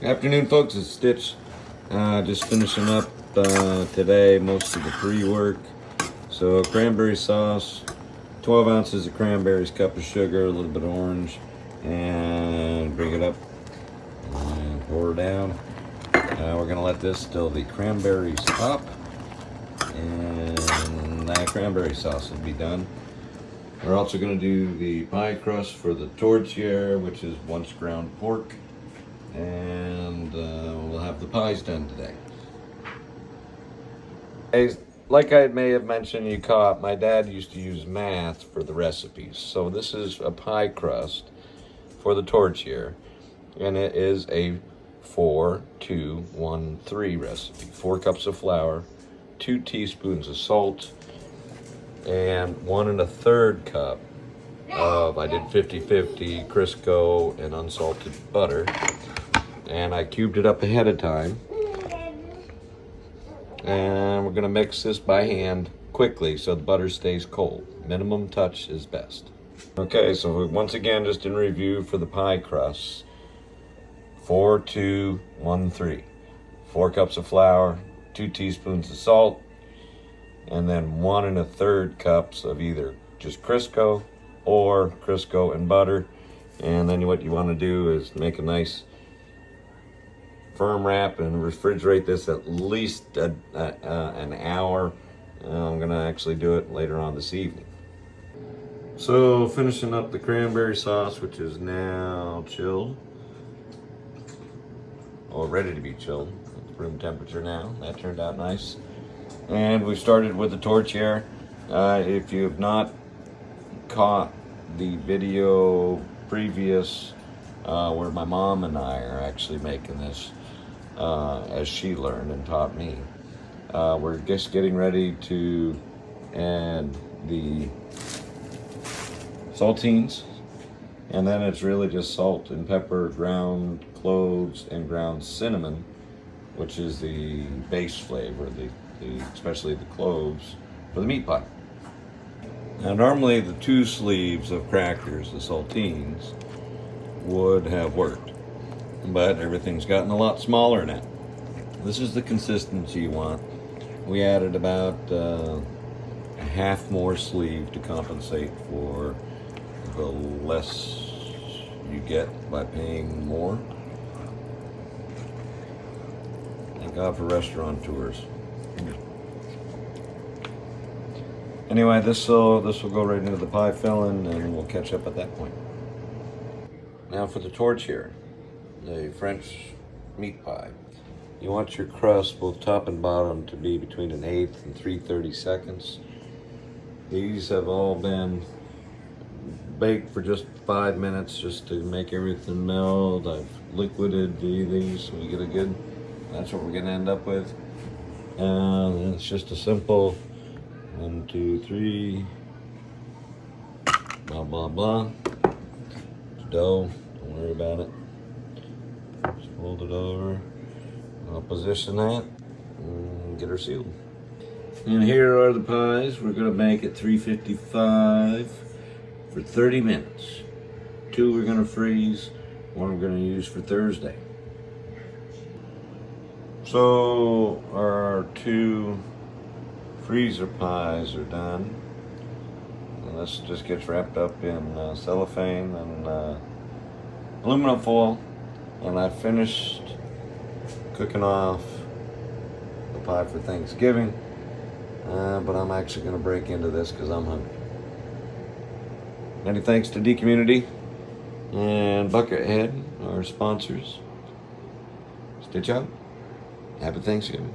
Afternoon, folks. It's Stitch. Just finishing up today most of the pre-work. So cranberry sauce, 12 ounces of cranberries, cup of sugar, a little bit of orange, and bring it up and pour it down. We're gonna let this till the cranberries pop, and that cranberry sauce will be done. We're also gonna do the pie crust for the Tortier, which is once ground pork. And we'll have the pies done today. Like I may have mentioned, you caught, my dad used to use math for the recipes. So this is a pie crust for the Tortier, and it is a 4-2-1-3 recipe. 4 cups of flour, 2 teaspoons of salt, and 1 1/3 cup of, I did 50-50 Crisco and unsalted butter. And I cubed it up ahead of time. And we're gonna mix this by hand quickly so the butter stays cold. Minimum touch is best. Okay, so once again, just in review for the pie crusts, 4-2-1-3. 4 cups of flour, 2 teaspoons of salt, and then 1 1/3 cups of either just Crisco or Crisco and butter. And then what you wanna do is make a nice firm wrap and refrigerate this at least an hour. I'm gonna actually do it later on this evening. So finishing up the cranberry sauce, which is now chilled, or ready to be chilled. It's room temperature now. That turned out nice. And we started with the Tortier. If you have not caught the video previous where my mom and I are actually making this, as she learned and taught me. We're just getting ready to add the saltines, and then it's really just salt and pepper, ground cloves, and ground cinnamon, which is the base flavor, especially the cloves, for the meat pie. Now normally the 2 sleeves of crackers, the saltines, would have worked, but everything's gotten a lot smaller now. This is the consistency you want. We added about a half more sleeve to compensate for the less you get by paying more. Thank God for restaurateurs. Anyway, this will go right into the pie filling, and we'll catch up at that point. Now for the Tortier, the French meat pie. You want your crust, both top and bottom, to be between 1/8 and 3/30 seconds. These have all been baked for just 5 minutes just to make everything meld. I've liquided these so we get a good, that's what we're gonna end up with. And it's just a simple 1, 2, 3, blah, blah, blah. Dough, don't worry about it. Just fold it over. I'll position that and get her sealed. And here are the pies. We're gonna make at 355 for 30 minutes. 2 we're gonna freeze, 1 we're gonna use for Thursday. So our 2 freezer pies are done. And this just gets wrapped up in cellophane and aluminum foil, and I finished cooking off the pie for Thanksgiving, but I'm actually going to break into this because I'm hungry. Many thanks to D Community and Buckethead, our sponsors. Stitch out. Happy Thanksgiving.